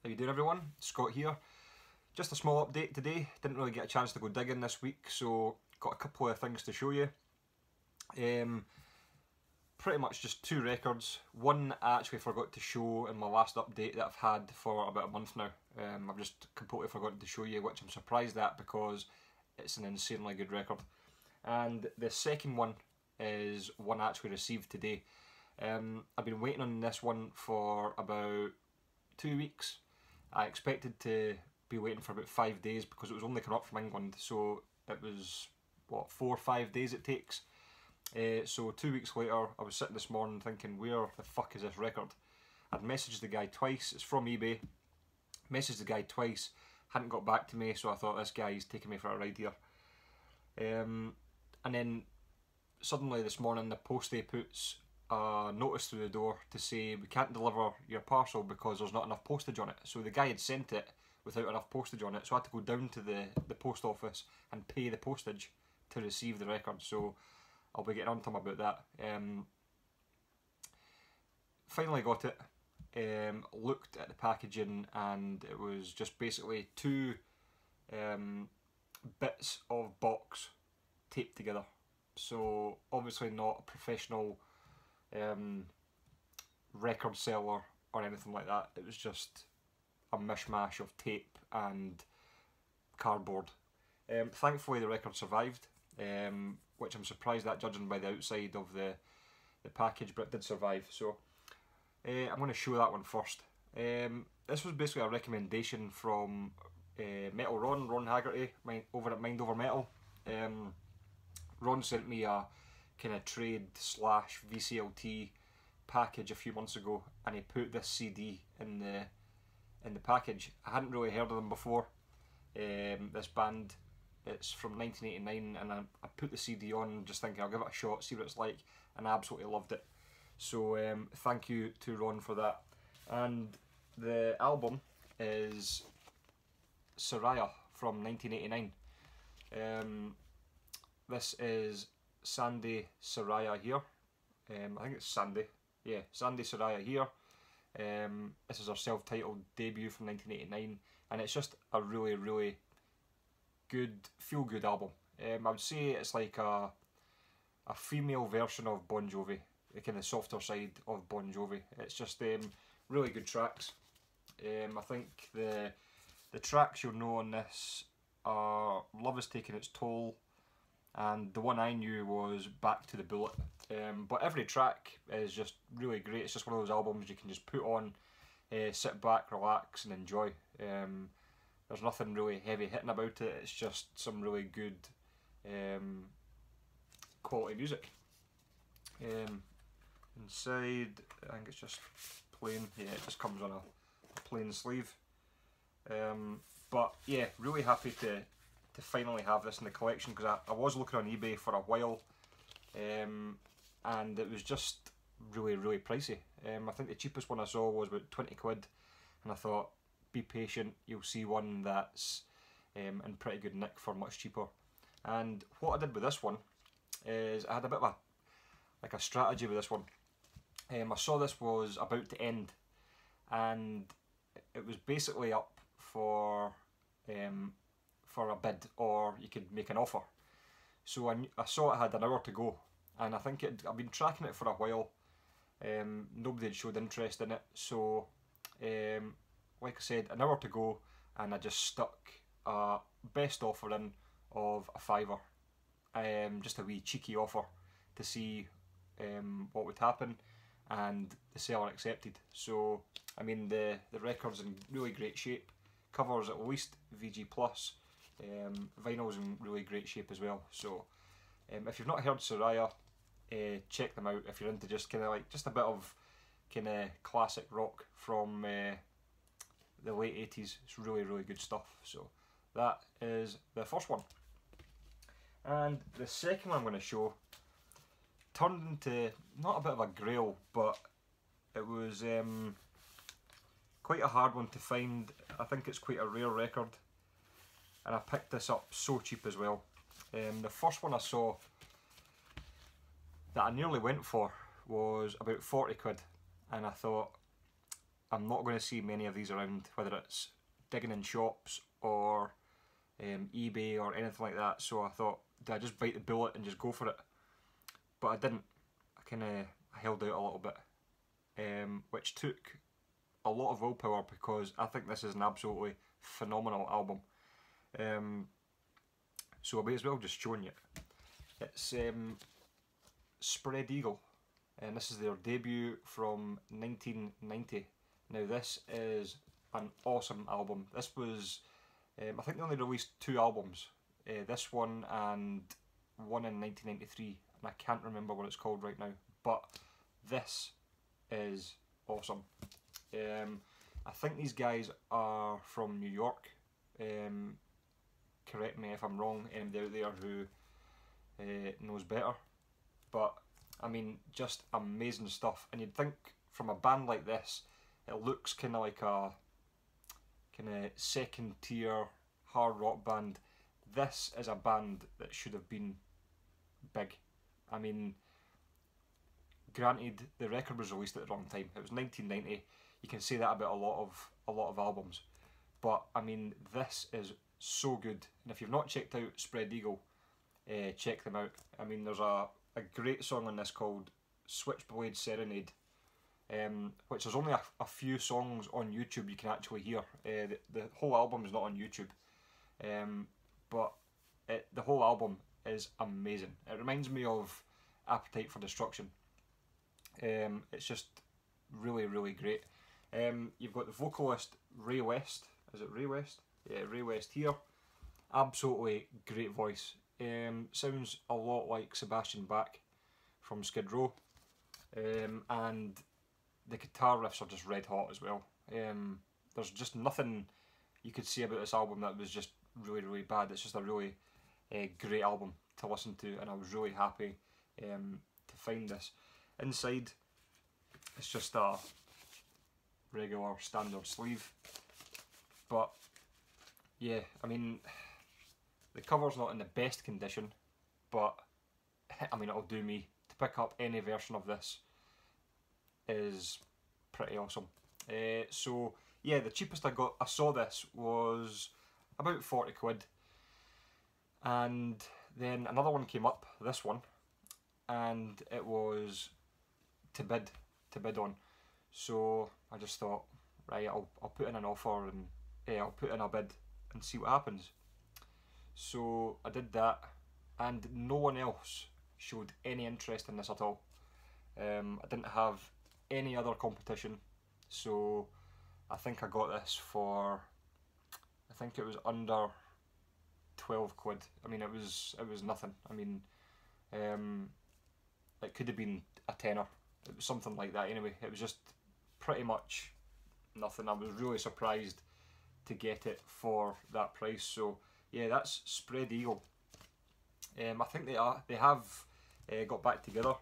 How you doing, everyone? Scott here. Just a small update today. Didn't really get a chance to go digging this week, so got a couple of things to show you. Pretty much just two records. One I actually forgot to show in my last update that I've had for about a month now. I've just completely forgotten to show you, which I'm surprised at because it's an insanely good record. And the second one is one I actually received today. I've been waiting on this one for about 2 weeks. I expected to be waiting for about 5 days because it was only coming up from England, so it was, what, 4 or 5 days it takes. So 2 weeks later, I was sitting this morning thinking, where the fuck is this record? I'd messaged the guy twice, it's from eBay, messaged the guy twice, hadn't got back to me, so I thought this guy's taking me for a ride here. And then suddenly this morning the postie puts a notice through the door to say we can't deliver your parcel because there's not enough postage on it. So the guy had sent it without enough postage on it, so I had to go down to the post office and pay the postage to receive the record. So I'll be getting on to him about that. Finally got it, looked at the packaging, and it was just basically two bits of box taped together. So obviously not a professional record seller or anything like that. It was just a mishmash of tape and cardboard. Thankfully the record survived, which I'm surprised at judging by the outside of the package, but it did survive. So I'm going to show that one first. This was basically a recommendation from Metal Ron Haggerty, over at Mind Over Metal. Ron sent me a kind of trade / VCLT package a few months ago, and he put this CD in the package. I hadn't really heard of them before. This band, it's from 1989, and I put the CD on just thinking I'll give it a shot, see what it's like, and I absolutely loved it. So thank you to Ron for that. And the album is Soraya from 1989. This is Sandy Soraya here. I think it's Sandy. Yeah, Sandy Soraya here. This is her self-titled debut from 1989, and it's just a really, really good, feel-good album. I would say it's like a female version of Bon Jovi, the kind of softer side of Bon Jovi. It's just really good tracks. I think the tracks you'll know on this are Love Is Taking Its Toll, and the one I knew was Back to the Bullet. But every track is just really great. It's just one of those albums you can just put on, sit back, relax and enjoy. There's nothing really heavy hitting about it, it's just some really good quality music. Inside, I think it's just plain, yeah, it just comes on a plain sleeve. But yeah, really happy to finally have this in the collection, because I was looking on eBay for a while, and it was just really, really pricey. I think the cheapest one I saw was about 20 quid, and I thought, be patient, you'll see one that's in pretty good nick for much cheaper. And what I did with this one is I had a bit of a strategy with this one. I saw this was about to end, and it was basically up for a bid, or you could make an offer. So I saw it had an hour to go, and I think I've been tracking it for a while. Nobody had showed interest in it, so like I said, an hour to go, and I just stuck a best offer in of a fiver, just a wee cheeky offer to see what would happen, and the seller accepted. So I mean, the record's in really great shape, covers at least VG+, vinyl's in really great shape as well. So if you've not heard Soraya, check them out if you're into just kind of like just a bit of kind of classic rock from the late 80s. It's really, really good stuff. So that is the first one. And the second one I'm going to show turned into not a bit of a grail, but it was quite a hard one to find. I think it's quite a rare record, and I picked this up so cheap as well. The first one I saw that I nearly went for was about 40 quid, and I thought, I'm not going to see many of these around, whether it's digging in shops or eBay or anything like that. So I thought, did I just bite the bullet and just go for it? But I didn't. I kind of held out a little bit, which took a lot of willpower, because I think this is an absolutely phenomenal album. So I may as well just show you. It's Spread Eagle, and this is their debut from 1990. Now this is an awesome album. This was, I think they only released 2 albums, this one and one in 1993, and I can't remember what it's called right now, but this is awesome. I think these guys are from New York. Correct me if I'm wrong, anybody out there who knows better. But I mean, just amazing stuff. And you'd think from a band like this, it looks kind of like a kind of second tier hard rock band. This is a band that should have been big. I mean, granted, the record was released at the wrong time. It was 1990. You can say that about a lot of albums, but I mean, this is so good. And if you've not checked out Spread Eagle, check them out. I mean, there's a great song on this called Switchblade Serenade, which there's only a few songs on YouTube you can actually hear. The whole album is not on YouTube, but the whole album is amazing. It reminds me of Appetite for Destruction. It's just really, really great. You've got the vocalist Ray West. Is it Ray West? Yeah, Ray West here. Absolutely great voice. Sounds a lot like Sebastian Bach from Skid Row. And the guitar riffs are just red hot as well. There's just nothing you could say about this album that was just really, really bad. It's just a really great album to listen to, and I was really happy to find this. Inside, it's just a regular standard sleeve, but yeah, I mean, the cover's not in the best condition, but I mean, it'll do me. To pick up any version of this is pretty awesome. So yeah, the cheapest I saw this was about 40 quid, and then another one came up, this one, and it was to bid on. So I just thought, right, I'll put in an offer, and I'll put in a bid and see what happens. So I did that, and no one else showed any interest in this at all. I didn't have any other competition, so I think I got this for, I think it was under 12 quid. I mean, it was nothing. I mean, it could have been a tenner. It was something like that anyway. It was just pretty much nothing. I was really surprised to get it for that price. So yeah, that's Spread Eagle. I think they have got back together.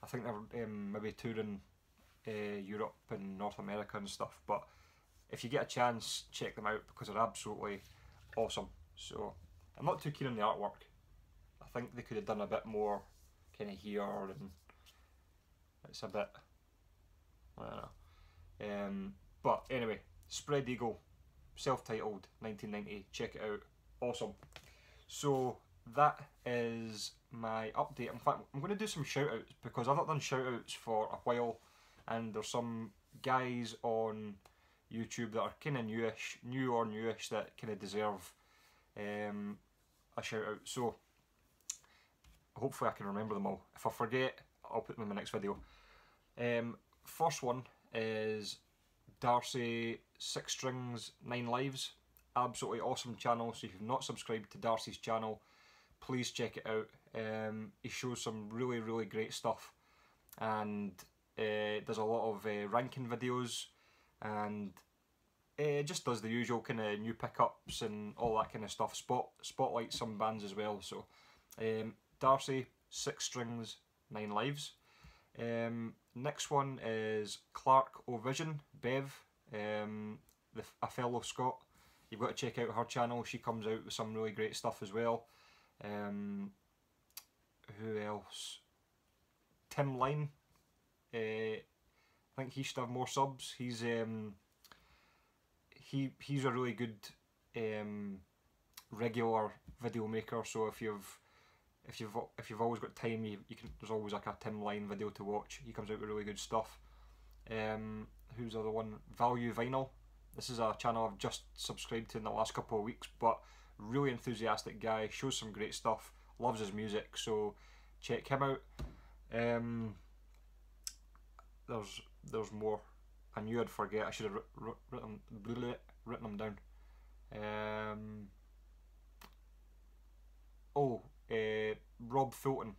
I think they're maybe touring Europe and North America and stuff. But if you get a chance, check them out, because they're absolutely awesome. So I'm not too keen on the artwork. I think they could have done a bit more kind of here, and it's a bit, I don't know. But anyway, Spread Eagle, self-titled, 1990. Check it out. Awesome. So that is my update. In fact, I'm going to do some shout-outs, because I've not done shout-outs for a while, and there's some guys on YouTube that are kind of newish that kind of deserve a shout-out. So hopefully I can remember them all. If I forget, I'll put them in my next video. First one is Darcy 6 Strings 9 Lives. Absolutely awesome channel. So if you've not subscribed to Darcy's channel, please check it out. He shows some really, really great stuff, and does a lot of ranking videos, and just does the usual kind of new pickups and all that kind of stuff. Spotlights some bands as well. So Darcy 6 Strings 9 Lives. Next one is Clark O'Vision, Bev, a fellow Scot. You've got to check out her channel. She comes out with some really great stuff as well. Who else? Tim Line. I think he should have more subs. He's a really good regular video maker. So if you've always got time, you can. There's always like a Tim Line video to watch. He comes out with really good stuff. Who's the other one? Value Vinyl. This is a channel I've just subscribed to in the last couple of weeks, but really enthusiastic guy. Shows some great stuff. Loves his music, so check him out. There's more. I knew I'd forget. I should have written them down. Rob Fulton,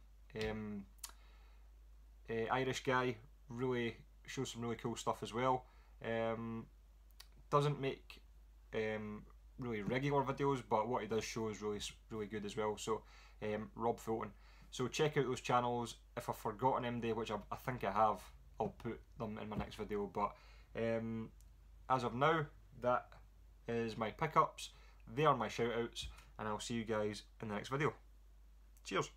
Irish guy, really shows some really cool stuff as well. Doesn't make really regular videos, but what he does show is really good as well. So Rob Fulton. So check out those channels. If I've forgotten MD, which I think I have, I'll put them in my next video. But as of now, that is my pickups. They are my shoutouts, and I'll see you guys in the next video. Cheers.